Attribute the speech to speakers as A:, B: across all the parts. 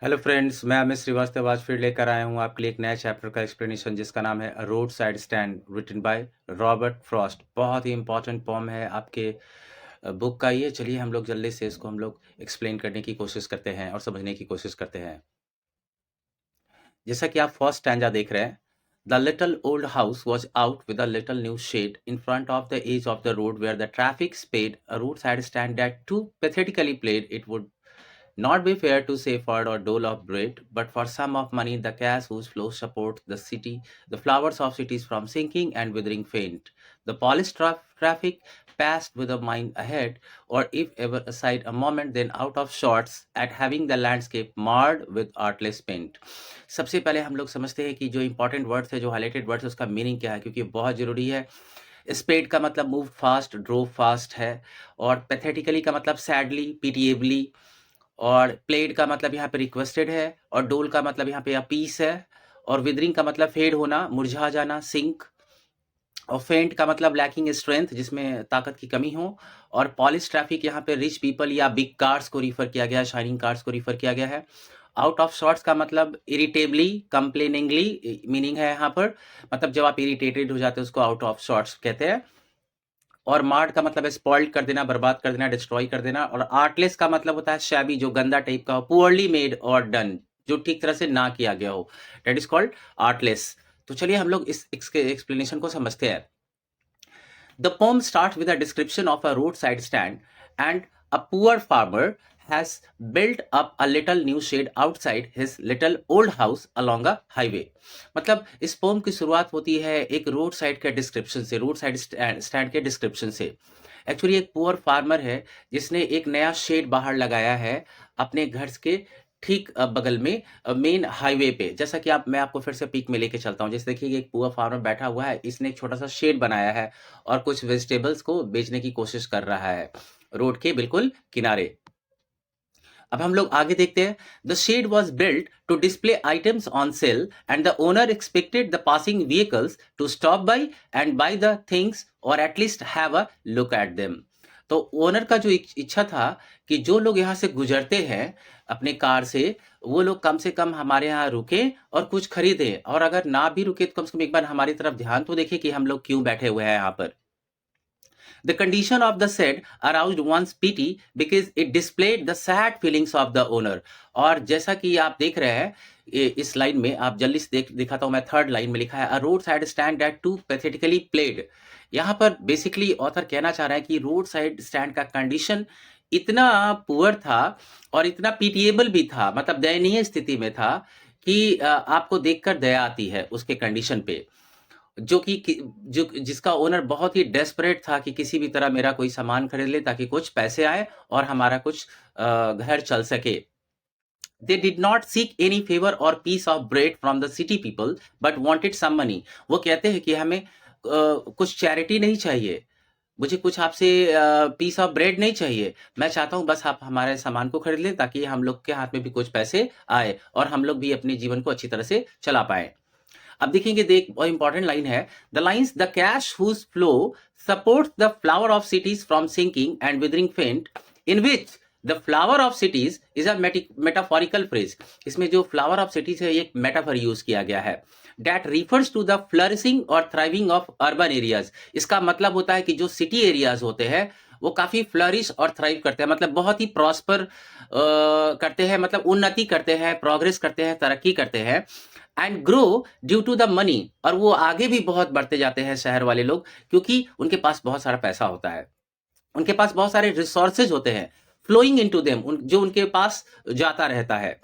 A: Hello friends, मैं अमित श्रीवास्तव आज फिर लेकर आया हूँ आपके लिए एक नया चैप्टर का एक्सप्लेनेशन जिसका नाम है road side stand written by Robert Frost. बहुत ही इंपॉर्टेंट पोम है आपके बुक का ये। चलिए हम लोग जल्दी से इसको हम लोग एक्सप्लेन करने की कोशिश करते हैं और समझने की कोशिश करते हैं। जैसा कि आप फर्स्ट स्टैंजा देख रहे हैं, the little old house was out with a little new shed in front of the edge of the road where the traffic sped a road side stand that too pathetically played it would not be fair to say furred or dole of bread, but for some of money, the cash whose flow supports the city, the flowers of cities from sinking and withering faint. The polished traffic passed with a mind ahead, or if ever aside a moment, then out of sorts at having the landscape marred with artless paint. सबसे पहले हम लोग समझते हैं कि जो important words है, जो हाईलाइटेड वर्ड्स है, उसका मीनिंग क्या है, क्योंकि बहुत जरूरी है। स्पेड का मतलब मूव फास्ट, ड्रोव फास्ट है, और पैथेटिकली का मतलब सैडली, पीटिएबली, और प्लेड का मतलब यहाँ पे रिक्वेस्टेड है, और डोल का मतलब यहाँ पे अपीस है, और विदरिंग का मतलब फेड होना, मुरझा जाना, सिंक, और फेंट का मतलब लैकिंग स्ट्रेंथ, जिसमें ताकत की कमी हो, और पॉलिश ट्रैफिक यहाँ पे रिच पीपल या बिग कार्स को रिफर किया गया है, शाइनिंग कार्स को रिफर किया गया है। आउट ऑफ शॉर्ट्स का मतलब इरिटेबली, कंप्लेनिंगली मीनिंग है यहाँ पर, मतलब जब आप इरिटेटेड हो जाते हैं उसको आउट ऑफ शॉर्ट्स कहते हैं। और मार्ड का मतलब है स्पॉइल्ड कर देना, बर्बाद कर देना, डिस्ट्रॉय कर देना। और आर्टलेस का मतलब होता है शैबी, जो गंदा टाइप का हो, पुअरली मेड और डन, जो ठीक तरह से ना किया गया हो, दैट इज कॉल्ड आर्टलेस। तो चलिए हम लोग इसके एक्सप्लेनेशन को समझते हैं। The poem starts with a description of a roadside stand, and a poor farmer has built up a little new shed outside his little old house along a highway. मतलब इस पोम की शुरुआत होती है एक रोड साइड के description से, road side stand के डिस्क्रिप्शन से। एक्चुअली एक पुअर फार्मर है जिसने एक नया शेड बाहर लगाया है अपने घर के ठीक बगल में, मेन हाईवे पे। जैसा कि मैं आपको फिर से पिक में लेके चलता हूँ। जैसे देखिए, एक पुअर फार्मर बैठा हुआ है, इसने एक छोटा सा शेड बनाया है और कुछ वेजिटेबल्स को बेचने की कोशिश कर रहा है रोड के बिल्कुल किनारे। अब हम लोग आगे देखते हैं। The shed was built to display items on sale and the owner expected the passing vehicles to stop by and buy the things or at least have a look at them. तो ओनर का जो इच्छा था कि जो लोग यहाँ से गुजरते हैं अपने कार से, वो लोग कम से कम हमारे यहाँ रुके और कुछ खरीदें, और अगर ना भी रुके तो कम से कम एक बार हमारी तरफ ध्यान तो देखे कि हम लोग क्यों बैठे हुए हैं यहाँ पर। The condition of the shed aroused one's pity because it displayed the sad feelings of the owner. और जैसा कि आप देख रहे हैं, इस लाइन में आप जल्दी से दिखाता हूं मैं। थर्ड लाइन में लिखा है a road side stand that too pathetically pled. यहाँ पर बेसिकली ऑथर कहना चाह रहा है कि रोड साइड स्टैंड का कंडीशन इतना पुअर था और इतना पीटिएबल भी था, मतलब दयनीय स्थिति में था कि आपको देखकर दया आती है उसके कंडीशन पे। जो जो जिसका ओनर बहुत ही डेस्परेट था कि किसी भी तरह मेरा कोई सामान खरीद ले ताकि कुछ पैसे आए और हमारा कुछ घर चल सके। They did not seek any favour or piece of bread from the city people but wanted some money. वो कहते हैं कि हमें कुछ चैरिटी नहीं चाहिए, मुझे कुछ आपसे पीस ऑफ ब्रेड नहीं चाहिए, मैं चाहता हूं बस आप हमारे सामान को खरीद लें ताकि हम लोग के हाथ में भी कुछ पैसे आए और हम लोग भी अपने जीवन को अच्छी तरह से चला पाए। अब देखेंगे, देख बहुत इंपॉर्टेंट लाइन है। The lines the cash whose flow supports the flower of cities from sinking and withering faint in which the flower of cities is a metaphorical phrase. इसमें जो फ्लावर ऑफ सिटीज है एक metaphor use किया गया है। That refers to the flourishing और thriving of urban areas. इसका मतलब होता है कि जो सिटी एरियाज होते हैं वो काफी फ्लरिश और थ्राइव करते हैं, मतलब बहुत ही प्रॉस्पर करते हैं, मतलब उन्नति करते हैं, प्रोग्रेस करते हैं, तरक्की करते हैं। And grow due to the money, और वो आगे भी बहुत बढ़ते जाते हैं शहर वाले लोग, क्योंकि उनके पास बहुत सारा पैसा होता है, उनके पास बहुत सारे रिसोर्सेज होते हैं, फ्लोइंग इनटू देम, जो उनके पास जाता रहता है।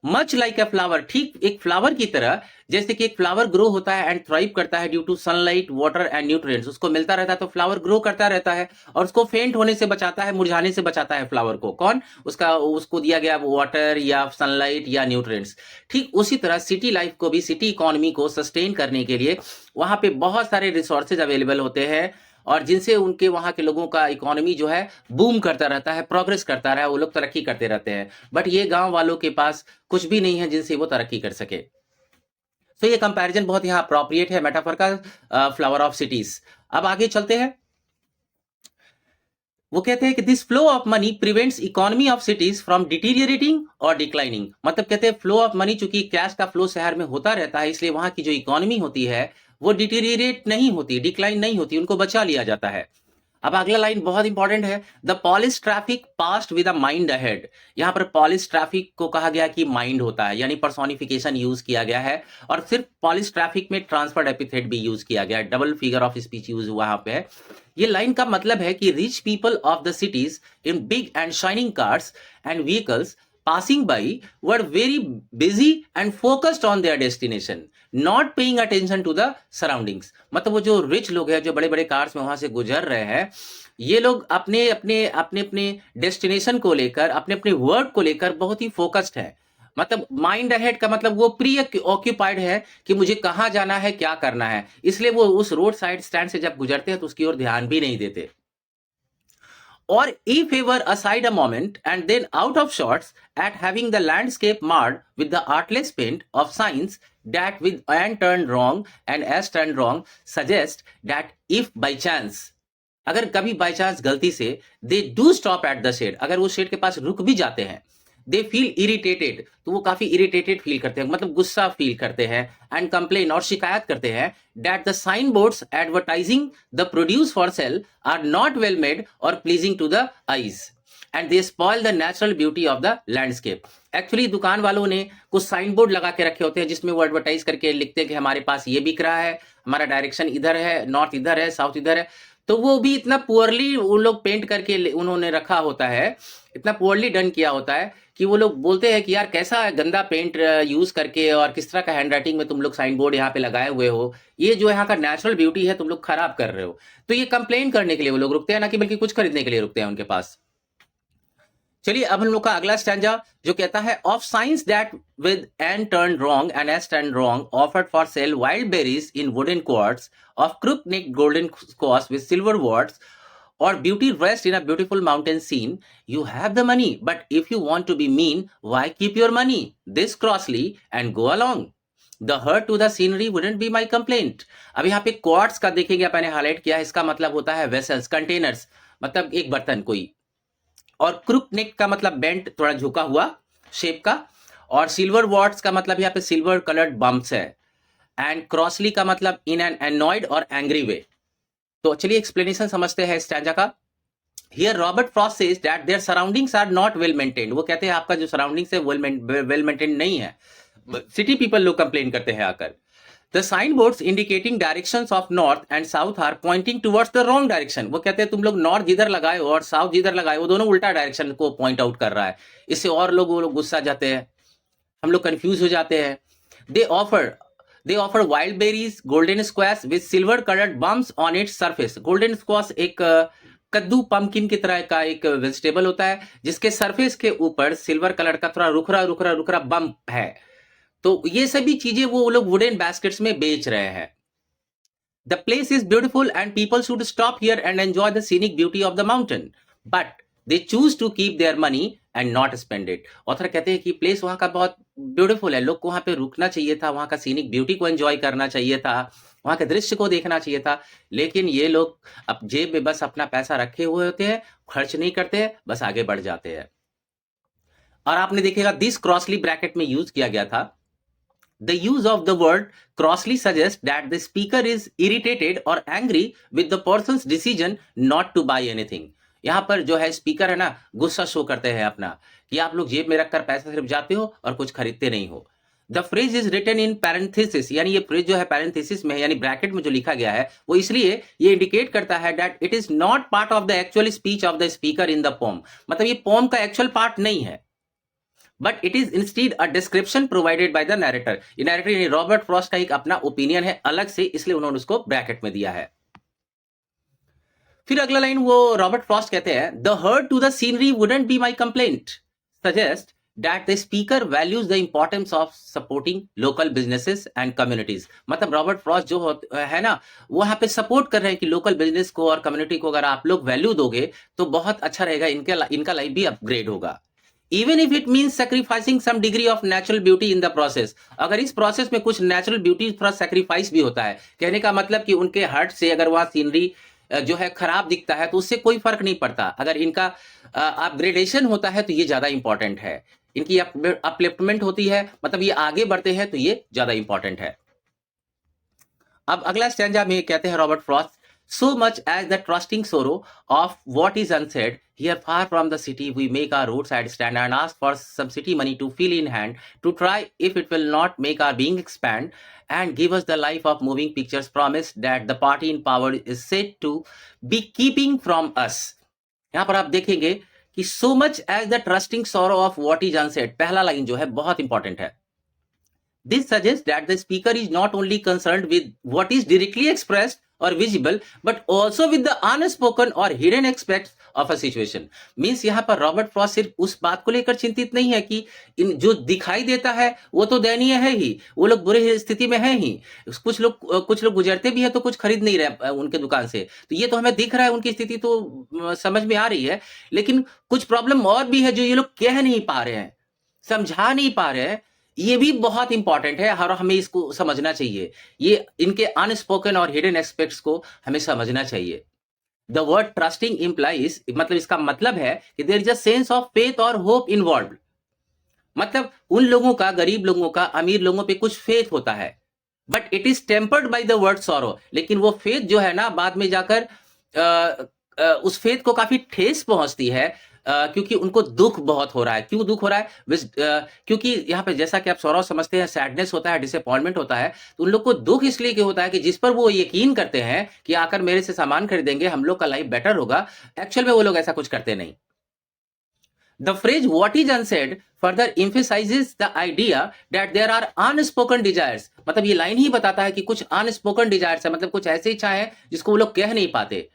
A: मच लाइक अ फ्लावर, ठीक एक फ्लावर की तरह, जैसे कि एक फ्लावर ग्रो होता है एंड थ्राइव करता है due to sunlight, water and nutrients, उसको मिलता रहता है तो फ्लावर ग्रो करता रहता है और उसको फेंट होने से बचाता है, मुरझाने से बचाता है फ्लावर को। कौन? उसको दिया गया वाटर या सनलाइट या न्यूट्रिएंट्स। ठीक उसी तरह सिटी लाइफ को भी, सिटी इकोनॉमी को सस्टेन करने के लिए वहां पे बहुत सारे रिसोर्सेज अवेलेबल होते हैं और जिनसे उनके वहां के लोगों का इकोनॉमी जो है बूम करता रहता है, प्रोग्रेस करता रहा है, वो लोग तरक्की करते रहते हैं। बट ये गांव वालों के पास कुछ भी नहीं है जिनसे वो तरक्की कर सके। तो ये कंपैरिजन बहुत यहाँ अप्रोप्रिएट है मेटाफर का, फ्लावर ऑफ सिटीज। अब आगे चलते हैं। वो कहते हैं कि this flow of money prevents economy of cities from deteriorating और डिक्लाइनिंग। मतलब कहते हैं फ्लो ऑफ मनी, चूंकि कैश का फ्लो शहर में होता रहता है, इसलिए वहां की जो इकोनॉमी होती है वो डिटीरियरेट नहीं होती, डिक्लाइन नहीं होती, उनको बचा लिया जाता है। अब अगला लाइन बहुत इंपॉर्टेंट है, the polish traffic past with a mind ahead. यहाँ पर पॉलिश ट्रैफिक को कहा गया कि माइंड होता है, यानी पर्सोनिफिकेशन यूज किया गया है, और सिर्फ पॉलिश ट्रैफिक में ट्रांसफर्ड एपिथेट भी यूज किया गया है, double figure of speech use वहां पे है। ये लाइन का मतलब है कि rich people of the cities in big and shining cars and vehicles passing by were very busy and focused on their destination, not paying attention to the surroundings। मतलब वो जो रिच लोग हैं, जो बड़े बड़े कार्स में वहां से गुजर रहे हैं, ये लोग अपने अपने अपने अपने डेस्टिनेशन को लेकर, अपने अपने वर्क को लेकर बहुत ही फोकस्ड है। मतलब माइंड अहेड का मतलब वो प्री ऑक्यूपाइड है कि मुझे कहाँ जाना है, क्या करना है, इसलिए वो उस रोड साइड स्टैंड से जब गुजरते हैं तो उसकी ओर ध्यान भी नहीं देते। Or if ever aside a moment and then out of shots at having the landscape marred with the artless paint of signs that with and turned wrong and as turned wrong suggest that if by chance, अगर कभी by chance गलती से they do stop at the shade, अगर वो shade के पास रुक भी जाते हैं, दे फील इरिटेटेड, तो वो काफी इरिटेटेड फील करते हैं, मतलब गुस्सा फील करते हैं, एंड कंप्लेन और शिकायत करते हैं that the sign boards advertising the produce for sale are not well made or pleasing to the eyes and they spoil the natural beauty of the landscape. Actually दुकान वालों ने कुछ साइन बोर्ड लगा के रखे होते हैं जिसमें वो एडवर्टाइज करके लिखते हैं कि हमारे पास ये बिक रहा है, हमारा डायरेक्शन इधर है, नॉर्थ इधर है, साउथ इधर है। तो वो भी इतना पुअरली उन लोग पेंट करके उन्होंने रखा होता है, इतना पुअरली डन किया होता है कि वो लोग बोलते हैं कि यार कैसा गंदा पेंट यूज करके और किस तरह का हैंडराइटिंग में तुम लोग साइन बोर्ड यहाँ पे लगाए हुए हो, ये जो यहाँ का नेचुरल ब्यूटी है तुम लोग खराब कर रहे हो। तो ये कंप्लेन करने के लिए वो लोग रुकते हैं, ना कि बल्कि कुछ खरीदने के लिए रुकते हैं उनके पास। चलिए अब हम लोग का अगला स्टैंजा जो कहता है, of science that with N turn wrong and S turn wrong offered for sale wild berries in wooden quarts of crook neck golden squash with silver words or beauty rest in a beautiful mountain scene. You have the money, but if you want to be mean, why keep your money this crossly and go along? The hurt to the scenery wouldn't be my complaint. अब यहाँ पे quartz का देखेंगे, मैंने highlight किया, इसका मतलब होता है वेसल्स, कंटेनर्स, मतलब एक बर्तन कोई, और क्रुक नेक का मतलब बेंट, थोड़ा झुका हुआ शेप का, और सिल्वर वॉट्स का मतलब यहाँ पे सिल्वर कलर्ड बम्प्स है, एंड क्रॉसली का मतलब इन एन एनॉयड और एंग्री वे। तो चलिए एक्सप्लेनेशन समझते हैं स्टैंजा का। Here Robert Frost says that their surroundings are not well maintained. वो कहते हैं आपका जो सराउंडिंग्स है वेल मेंटेन नहीं है, सिटी पीपल लोग कंप्लेन करते हैं आकर। The signboards indicating directions of north and south are pointing towards the wrong direction. वो कहते हैं तुम लोग नॉर्थ जिधर लगाए हो और साउथ जिधर लगाए हो, दोनों उल्टा डायरेक्शन को पॉइंट आउट कर रहा है। इससे और लोग वो लोग गुस्सा जाते हैं, हम लोग कंफ्यूज हो जाते हैं। They offer wild berries, golden squash with silver colored bumps on its surface. Golden squash एक कद्दू पंपकिन की तरह का एक वेजिटेबल होता है जिसके सरफेस के ऊपर सिल्वर कलर का थोड़ा रुखरा रुखरा रुखरा बम्प है। तो ये सभी चीजें वो लोग वुडन बास्केट्स में बेच रहे हैं। The place is beautiful and people should stop here and enjoy the scenic beauty of the mountain, but they choose to keep their money and not spend it. Author कहते हैं कि place वहां का बहुत ब्यूटीफुल है, लोग को वहां पे रुकना चाहिए था, वहां का सीनिक ब्यूटी को एंजॉय करना चाहिए था, वहां के दृश्य को देखना चाहिए था, लेकिन ये लोग अब जेब में बस अपना पैसा रखे हुए होते हैं, खर्च नहीं करते हैं, बस आगे बढ़ जाते हैं। और आपने देखेगा दिस क्रॉसली ब्रैकेट में यूज किया गया था। The use of the word crossly suggests that the speaker is irritated or angry with the person's decision not to buy anything. यहाँ पर जो है स्पीकर है ना, गुस्सा शो करते हैं अपना कि आप लोग जेब में रखकर पैसा सिर्फ जाते हो और कुछ खरीदते नहीं हो। The phrase is written in parenthesis, यानी ये फ्रेज जो है पैरेंथेसिस में है, यानी ब्रैकेट में जो लिखा गया है वो इसलिए ये इंडिकेट करता है that it is not part of the actual speech of the speaker in the poem. मतलब ये पोम का एक्चुअल पार्ट नहीं है, but it is instead a description provided by the narrator. ये नैरेटर यानी रॉबर्ट फ्रॉस्ट का एक अपना ओपिनियन है अलग से, इसलिए उन्होंने उसको ब्रैकेट में दिया है। फिर अगला लाइन वो रॉबर्ट फ्रॉस्ट कहते हैं, the hurt to the scenery wouldn't be my complaint, suggest that the speaker values the importance of supporting local businesses and communities. मतलब रॉबर्ट फ्रॉस्ट जो है ना, वो यहाँ पे सपोर्ट कर रहे हैं कि लोकल बिजनेस को और कम्युनिटी को अगर आप लोग वैल्यू दोगे तो बहुत अच्छा रहेगा, इनका लाइफ भी अपग्रेड होगा। Even if it means sacrificing some degree of natural beauty in the process, अगर इस प्रोसेस में कुछ नेचुरल ब्यूटी थोड़ा सेक्रीफाइस भी होता है, कहने का मतलब कि उनके हर्ट से अगर वहां सीनरी जो है खराब दिखता है तो उससे कोई फर्क नहीं पड़ता। अगर इनका अपग्रेडेशन होता है तो ये ज्यादा इंपॉर्टेंट है। इनकी अपलिफ्टमेंट होती है, मतलब ये आगे बढ़ते हैं तो ये ज्यादा इंपॉर्टेंट है। अब अगला स्टैंजा में कहते हैं Robert Frost, so much as the trusting sorrow of what is unsaid, here far from the city we make our roadside stand and ask for some city money to fill in hand to try if it will not make our being expand and give us the life of moving pictures promise that the party in power is said to be keeping from us। यहाँ पर आप देखेंगे कि so much as the trusting sorrow of what is unsaid, पहला line जो है बहुत important है। This suggests that the speaker is not only concerned with what is directly expressed or visible, but also with the unspoken or hidden aspects of a situation। Means यहाँ पर Robert Frost सिर्फ उस बात को लेकर चिंतित नहीं है कि इन जो दिखाई देता है वो तो दयनीय है ही, वो लोग बुरी स्थिति में हैं ही, कुछ लोग गुजरते भी है तो कुछ खरीद नहीं रहे उनके दुकान से, तो ये तो हमें दिख रहा है, उनकी स्थिति तो समझ में आ रही है, लेकिन कुछ प्रॉब्लम और भी है जो ये लोग कह नहीं पा रहे हैं, समझा नहीं पा रहे हैं। ये भी बहुत इंपॉर्टेंट है और हमें इसको समझना चाहिए। ये इनके अनस्पोकन और हिडन एस्पेक्ट्स को हमें समझना चाहिए। द वर्ड ट्रस्टिंग इंप्लाइज, मतलब इसका मतलब है कि there is a sense of faith और होप इन्वॉल्व। मतलब उन लोगों का, गरीब लोगों का, अमीर लोगों पे कुछ फेथ होता है, but it is tempered by the word sorrow. लेकिन वो फेथ जो है ना, बाद में जाकर उस फेथ को काफी ठेस पहुंचती है, क्योंकि उनको दुख बहुत हो रहा है। क्यों दुख हो रहा है? क्योंकि यहाँ पे जैसा कि आप सौरव समझते हैं, सैडनेस होता है, डिसअपॉइंटमेंट होता है, तो उन लोग को दुख इसलिए कि होता है कि जिस पर वो यकीन करते हैं कि आकर मेरे से सामान खरीदेंगे, हम लोग का लाइफ बेटर होगा, एक्चुअल में वो लोग ऐसा कुछ करते नहीं। The phrase what is unsaid further emphasizes the idea that there are unspoken desires। मतलब ये लाइन ही बताता है कि कुछ unspoken desires है, मतलब कुछ ऐसी इच्छाएं हैं जिसको वो लोग कह नहीं पाते,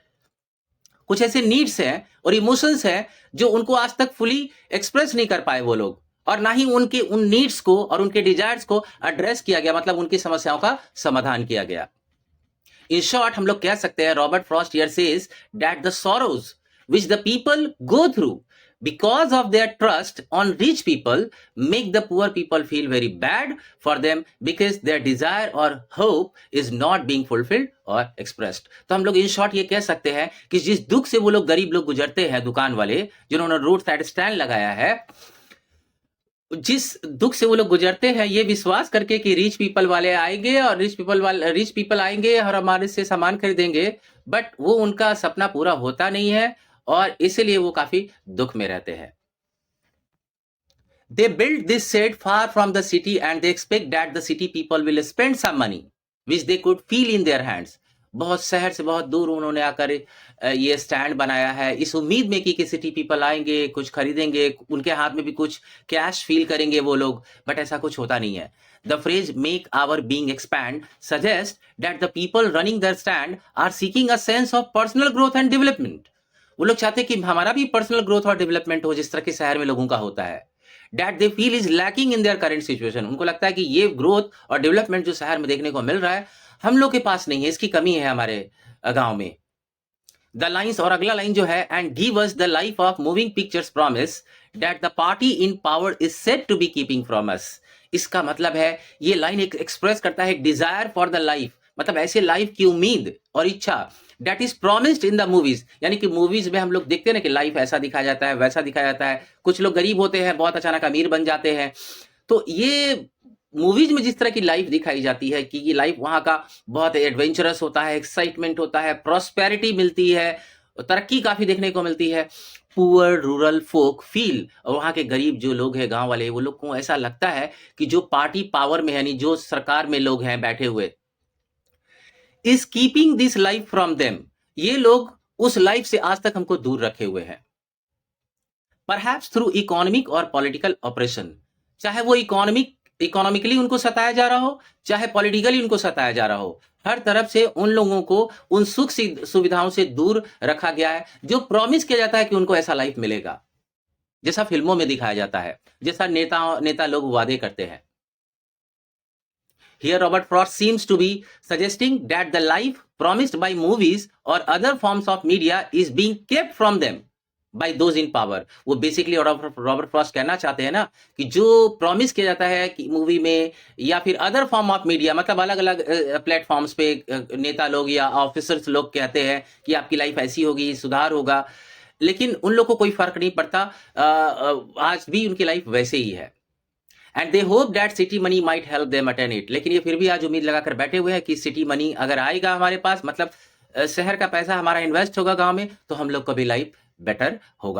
A: कुछ ऐसे नीड्स हैं और इमोशंस हैं जो उनको आज तक फुली एक्सप्रेस नहीं कर पाए वो लोग, और ना ही उनके उन नीड्स को और उनके डिजायर्स को एड्रेस किया गया, मतलब उनकी समस्याओं का समाधान किया गया। इन शॉर्ट हम लोग कह सकते हैं Robert Frost here says that the sorrows which the people go through because of their trust on rich people make the poor people feel very bad for them because their desire or hope is not being fulfilled or expressed। तो हम लोग in short ये कह सकते हैं कि जिस दुख से वो लोग, गरीब लोग गुजरते हैं, दुकान वाले जिन्होंने रोड साइड स्टैंड लगाया है, जिस दुख से वो लोग गुजरते हैं ये विश्वास करके कि रिच पीपल वाले आएंगे और रिच पीपल आएंगे और हमारे से सामान खरीदेंगे, बट वो उनका सपना पूरा होता नहीं है और इसीलिए वो काफी दुख में रहते हैं। They built this shed far from the city and they expect that the city people will spend some money which they could feel in their hands। बहुत शहर से बहुत दूर उन्होंने आकर ये स्टैंड बनाया है इस उम्मीद में कि सिटी पीपल आएंगे, कुछ खरीदेंगे, उनके हाथ में भी कुछ कैश फील करेंगे वो लोग, बट ऐसा कुछ होता नहीं है। The phrase make our being expand suggests that the people running their stand are seeking a sense of personal growth and development। वो लोग चाहते हैं कि हमारा भी पर्सनल ग्रोथ और डेवलपमेंट हो, जिस तरह के शहर में लोगों का होता है। That they feel is lacking in their current situation। उनको लगता है कि ये ग्रोथ और डेवलपमेंट जो शहर में देखने को मिल रहा है हम लोग के पास नहीं है, इसकी कमी है हमारे गांव में। द लाइन्स, और अगला लाइन जो है, and give us the life of moving pictures promise that the party in power is said to be keeping from us. इसका मतलब है ये लाइन एक एक्सप्रेस करता है डिजायर फॉर द लाइफ, मतलब ऐसे लाइफ की उम्मीद और इच्छा that is promised in the movies. यानी कि मूवीज में हम लोग देखते हैं ना कि लाइफ ऐसा दिखाया जाता है, वैसा दिखाया जाता है, कुछ लोग गरीब होते हैं, बहुत अचानक अमीर बन जाते हैं, तो ये मूवीज में जिस तरह की लाइफ दिखाई जाती है कि ये लाइफ वहां का बहुत एडवेंचरस होता है, एक्साइटमेंट होता है, प्रॉस्पेरिटी मिलती है, तरक्की काफी देखने को मिलती है। पुअर रूरल फोक फील, और वहां के गरीब जो लोग हैं, गांव वाले, वो लोग को ऐसा लगता है कि जो पार्टी पावर में है, यानी जो सरकार में लोग हैं बैठे हुए, is keeping this life from them, ये लोग उस लाइफ से आज तक हमको दूर रखे हुए हैं। परहैप्स थ्रू इकोनॉमिक और पॉलिटिकल ऑपरेशन, चाहे वो इकोनॉमिकली उनको सताया जा रहा हो, चाहे पॉलिटिकली उनको सताया जा रहा हो, हर तरफ से उन लोगों को उन सुख सुविधाओं से दूर रखा गया है जो प्रॉमिस किया जाता है कि उनको ऐसा लाइफ मिलेगा, जैसा फिल्मों में दिखाया जाता है, जैसा नेता लोग वादे करते हैं। Here Robert Frost seems to be suggesting that the life promised by movies or other forms of media is being kept from them। By those in power. वो बेसिकली रॉबर्ट रॉबर्ट फ्रॉस्ट कहना चाहते हैं ना कि जो promise किया जाता है कि मूवी में या फिर अदर फॉर्म ऑफ मीडिया, मतलब अलग-अलग प्लेटफ़ॉर्म्स पे नेता लोग या ऑफिसर्स लोग कहते हैं कि आपकी लाइफ ऐसी होगी, सुधार होगा, लेकिन उन लोग को कोई फ़र्क नहीं पड़ता। आज भी उनकी लाइफ वैसे ही है। And they hope that city money might help them attain it. लेकिन ये फिर भी आज उम्मीद लगाकर बैठे हुए हैं कि सिटी मनी अगर आएगा हमारे पास, मतलब शहर का पैसा हमारा इन्वेस्ट होगा गाँव में, तो हम लोग का भी लाइफ बेटर होगा।